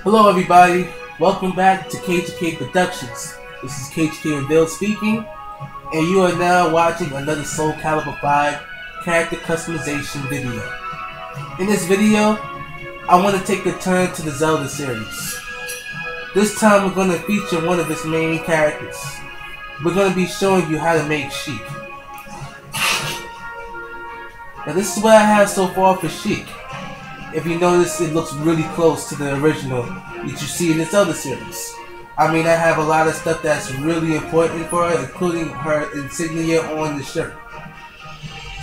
Hello everybody, welcome back to KGKProductionz. This is KGK and Bill speaking, and you are now watching another SoulCalibur 5 character customization video. In this video, I want to take a turn to the Zelda series. This time we're going to feature one of its main characters. We're going to be showing you how to make Sheik. Now this is what I have so far for Sheik. If you notice, it looks really close to the original that you see in the Zelda series. I mean, I have a lot of stuff that's really important for her, including her insignia on the shirt.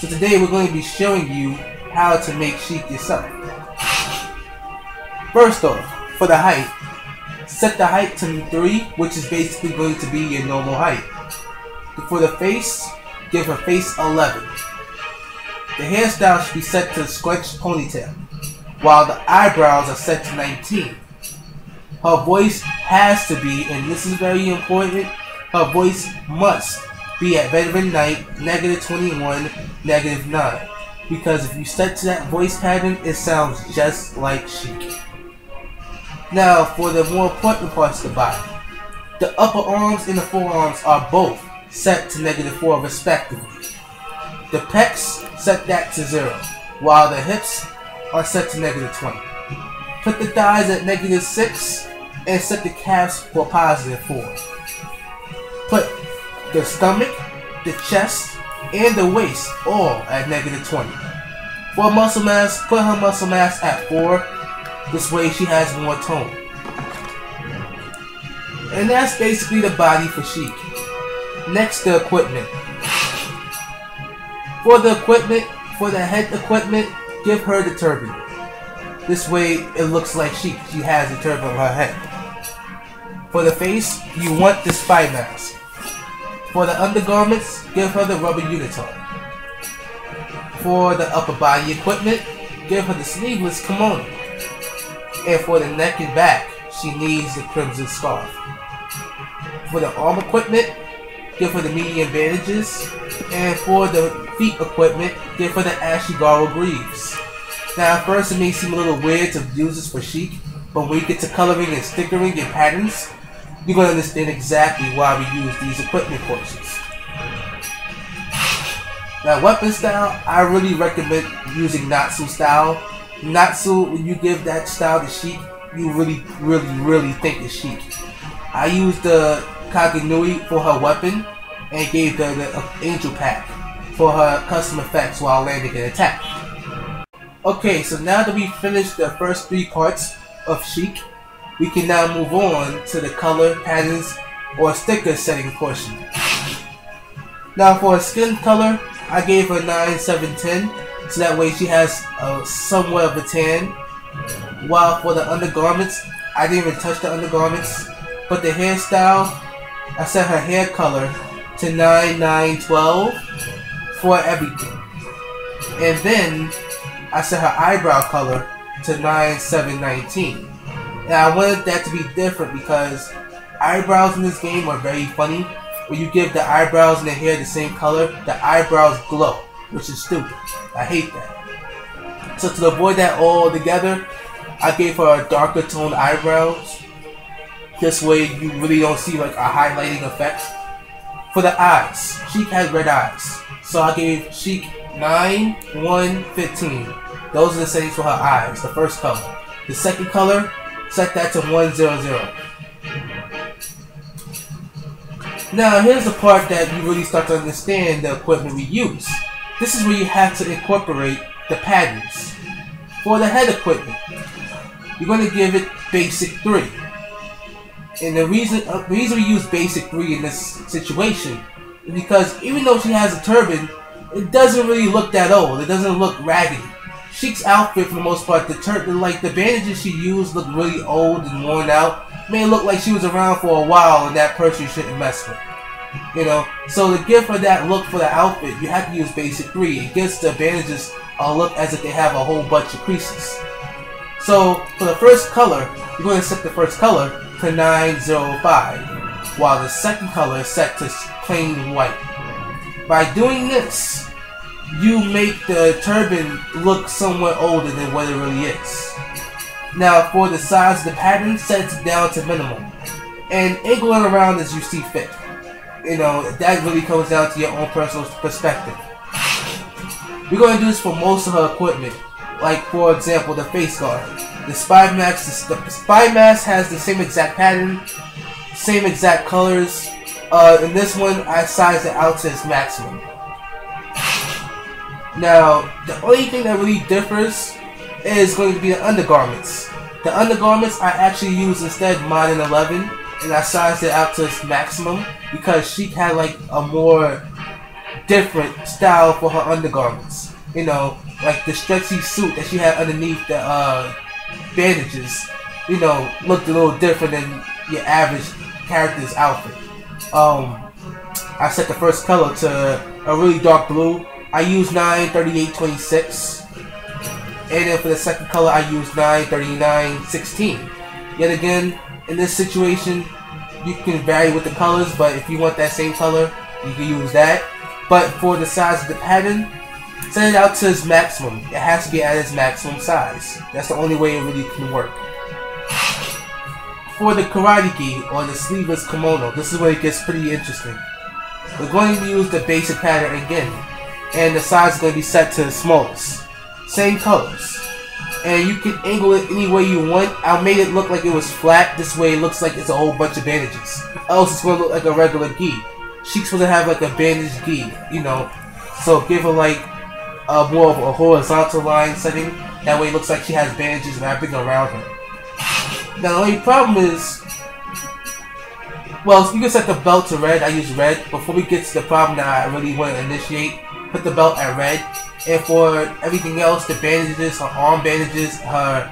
So today we're going to be showing you how to make Sheik yourself. First off, for the height, set the height to 3, which is basically going to be your normal height. For the face, give her face 11. The hairstyle should be set to scrunched ponytail, while the eyebrows are set to 19. Her voice has to be, and this is very important, her voice must be at Veteran Knight, -21, -9. Because if you set to that voice pattern, it sounds just like Sheik. Now, for the more important parts of the body. The upper arms and the forearms are both set to -4 respectively. The pecs, set that to 0, while the hips are set to -20. Put the thighs at -6 and set the calves for +4. Put the stomach, the chest, and the waist all at -20. For muscle mass, put her muscle mass at 4. This way she has more tone. And that's basically the body for Sheik. Next, the equipment. For the equipment, for the head equipment, give her the turban. This way it looks like Sheik. She has a turban on her head. For the face, you want the spy mask. For the undergarments, give her the rubber unitard. For the upper body equipment, give her the sleeveless kimono. And for the neck and back, she needs the crimson scarf. For the arm equipment, give her the medium bandages. And for the feet equipment, give her the Ashigaru greaves. Now at first it may seem a little weird to use this for Sheik, but when you get to coloring and stickering and patterns, you're going to understand exactly why we use these equipment portions. Now weapon style, I really recommend using Natsu style. Natsu, when you give that style to Sheik, you really think it's Sheik. I used the Kagenui for her weapon and gave her the angel pack for her custom effects while landing an attack. Okay, so now that we've finished the first 3 parts of Sheik, we can now move on to the color, patterns, or sticker setting portion. Now for her skin color, I gave her 9, 7, 10, so that way she has somewhat of a tan. While for the undergarments, I didn't even touch the undergarments, but the hairstyle, I set her hair color to 9, 9, 12 for everything. And then I set her eyebrow color to 9, 7, 19. And I wanted that to be different because eyebrows in this game are very funny. When you give the eyebrows and the hair the same color, the eyebrows glow, which is stupid. I hate that. So to avoid that altogether, I gave her a darker toned eyebrows. This way you really don't see like a highlighting effect. For the eyes, Sheik has red eyes. So I gave Sheik 9, 1, 15. Those are the settings for her eyes, the first color. The second color, set that to 1, 0, 0. Now here's the part that you really start to understand the equipment we use. This is where you have to incorporate the patterns. For the head equipment, you're going to give it basic 3. And the reason we use basic 3 in this situation is because even though she has a turban, it doesn't really look that old. It doesn't look raggedy. Sheik's outfit, for the most part, the bandages she used look really old and worn out. May look like she was around for a while and that person you shouldn't mess with. You know, so to give her that look for the outfit, you have to use basic 3. It gives the bandages a look as if they have a whole bunch of creases. So for the first color, you're going to set the first color to 905, while the second color is set to plain white. By doing this, you make the turban look somewhat older than what it really is. Now for the size of the pattern, set it down to minimum. And angle it around as you see fit. You know, that really comes down to your own personal perspective. We're going to do this for most of her equipment. Like for example, the face guard. The spy mask has the same exact pattern, same exact colors. In this one, I sized it out to its maximum. Now, the only thing that really differs is going to be the undergarments. The undergarments I actually used instead Modern 11, and I sized it out to its maximum because Sheik had like a more different style for her undergarments. You know, like the stretchy suit that she had underneath the bandages, you know, looked a little different than your average character's outfit. I set the first color to a really dark blue. I used 93826, and then for the second color I used 93916. Yet again, in this situation, you can vary with the colors, but if you want that same color, you can use that. But for the size of the pattern, set it out to its maximum. It has to be at its maximum size. That's the only way it really can work. For the karate gi, or the sleeveless kimono, this is where it gets pretty interesting. We're going to use the basic pattern again, and the size is going to be set to the smallest. Same colors. And you can angle it any way you want. I made it look like it was flat. This way it looks like it's a whole bunch of bandages. Else it's going to look like a regular gi. Sheik's supposed to have like a bandage gi, you know. So give her like more of a horizontal line setting. That way it looks like she has bandages wrapping around her. Now the only problem is, well, you can set the belt to red. I use red. Before we get to the problem that I really want to initiate, put the belt at red. And for everything else, the bandages, her arm bandages, her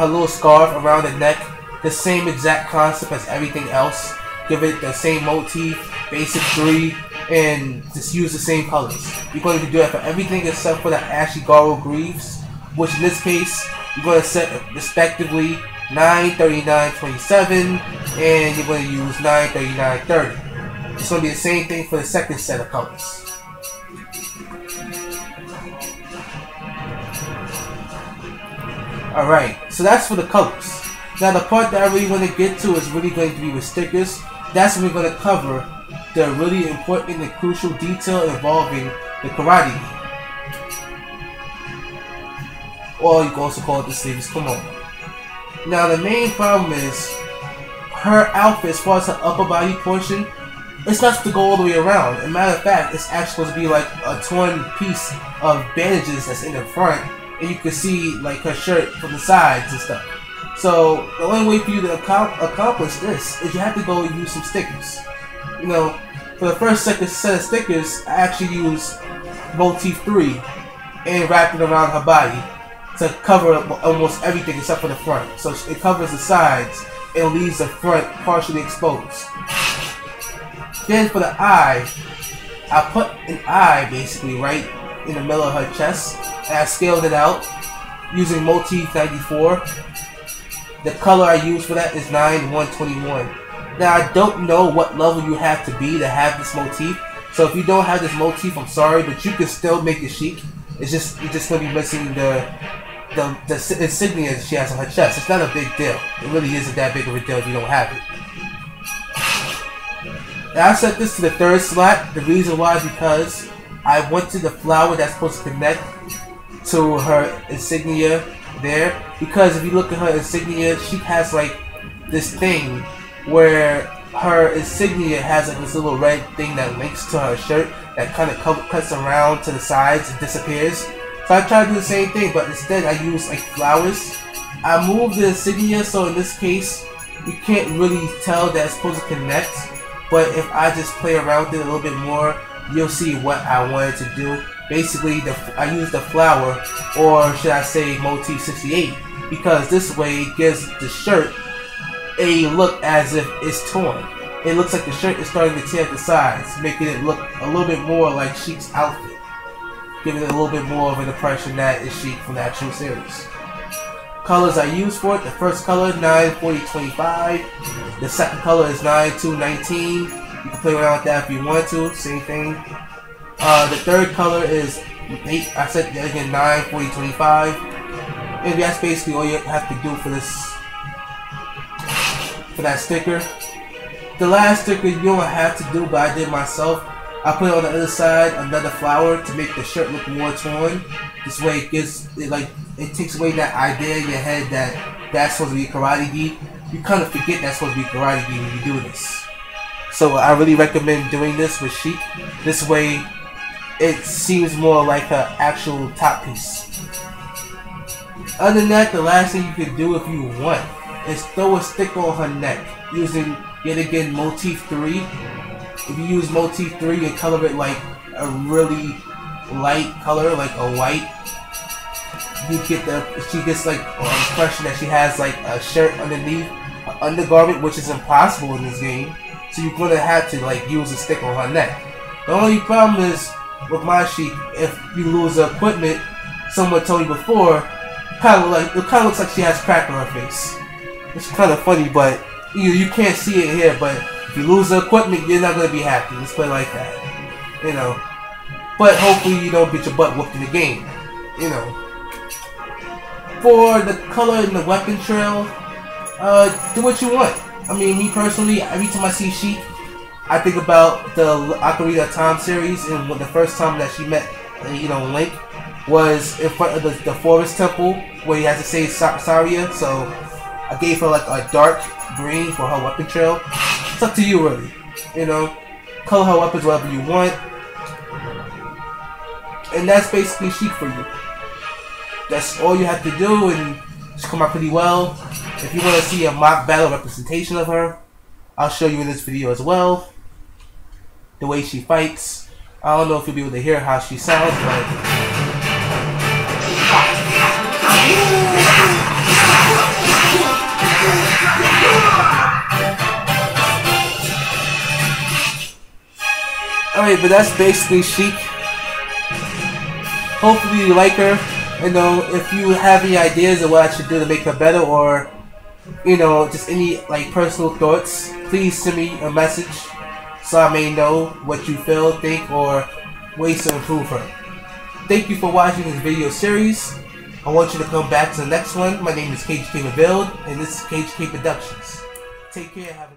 little scarf around the neck, the same exact concept as everything else. Give it the same motif, basic 3, and just use the same colors. You're going to do that for everything except for the Ashigaru greaves, which in this case, you're going to set respectively 93927, and you're going to use 93930. It's going to be the same thing for the second set of colors. Alright, so that's for the colors. Now the part that I really want to get to is really going to be with stickers. That's when we're going to cover the really important and crucial detail involving the karate gi. Or you can also call it the sleeveless kimono. Now the main problem is her outfit, as far as her upper body portion, it's not supposed to go all the way around. As a matter of fact, it's actually supposed to be like a torn piece of bandages that's in the front, and you can see like her shirt from the sides and stuff. So the only way for you to accomplish this is you have to go and use some stickers. You know, for the first set of stickers, I actually used motif 3 and wrapped it around her body to cover almost everything except for the front. So it covers the sides and leaves the front partially exposed. Then for the eye, I put an eye basically right in the middle of her chest, and I scaled it out using motif 94. The color I used for that is 9121. Now I don't know what level you have to be to have this motif, so if you don't have this motif, I'm sorry, but you can still make it Sheik. You're just gonna be missing the insignia that she has on her chest. It's not a big deal. It really isn't that big of a deal if you don't have it. Now I set this to the third slot. The reason why is because I wanted the flower that's supposed to connect to her insignia there. Because if you look at her insignia, she has like this thing where her insignia has like this little red thing that links to her shirt that kind of cuts around to the sides and disappears. So I tried to do the same thing, but instead I used like flowers. I moved the insignia, so in this case you can't really tell that it's supposed to connect, but if I just play around with it a little bit more, you'll see what I wanted to do. Basically, I used the flower, or should I say motif 68, because this way it gives the shirt a look as if it's torn. It looks like the shirt is starting to tear at the sides, making it look a little bit more like Sheik's outfit, giving it a little bit more of an impression that is Sheik from the actual series. Colors I used for it: the first color 94025, the second color is 9219. You can play around with that if you want to, same thing. The third color is I said again 94025. And that's basically all you have to do for this, for that sticker. The last sticker you don't have to do, but I did myself. I put on the other side another flower to make the shirt look more torn. This way it gives it, like, it takes away that idea in your head that that's supposed to be karate gi. You kind of forget that's supposed to be karate gi when you do this. So I really recommend doing this with Sheik. This way it seems more like an actual top piece. Other than that, the last thing you can do if you want is throw a sticker on her neck using, yet again, motif 3. If you use motif 3 and color it like a really light color, like a white, you get she gets like an impression that she has like a shirt underneath, an undergarment, which is impossible in this game. So you're gonna have to like use a sticker on her neck. The only problem is with my Sheik, if you lose the equipment, someone told me before, it kind of looks like she has crack on her face. It's kind of funny, but you can't see it here. But if you lose the equipment, you're not gonna be happy. Let's put it like that, you know. But hopefully you don't get your butt whooped in the game, you know. For the color and the weapon trail, do what you want. I mean, me personally, every time I see Sheik, I think about the Ocarina of Time series, and when the first time that she met, you know, Link, was in front of the forest temple where he has to save Saria. So I gave her like a dark green for her weapon trail. It's up to you, really. You know, color her weapons whatever you want, and that's basically Sheik for you. That's all you have to do, and she come out pretty well. If you want to see a mock battle representation of her, I'll show you in this video as well. The way she fights. I don't know if you'll be able to hear how she sounds, but alright, but that's basically Sheik. Hopefully you like her. You know, if you have any ideas of what I should do to make her better, or you know, just any like personal thoughts, please send me a message so I may know what you feel, think, or ways to improve her. Thank you for watching this video series. I want you to come back to the next one. My name is KGKProductionz, and this is KGKProductionz. Take care. Have a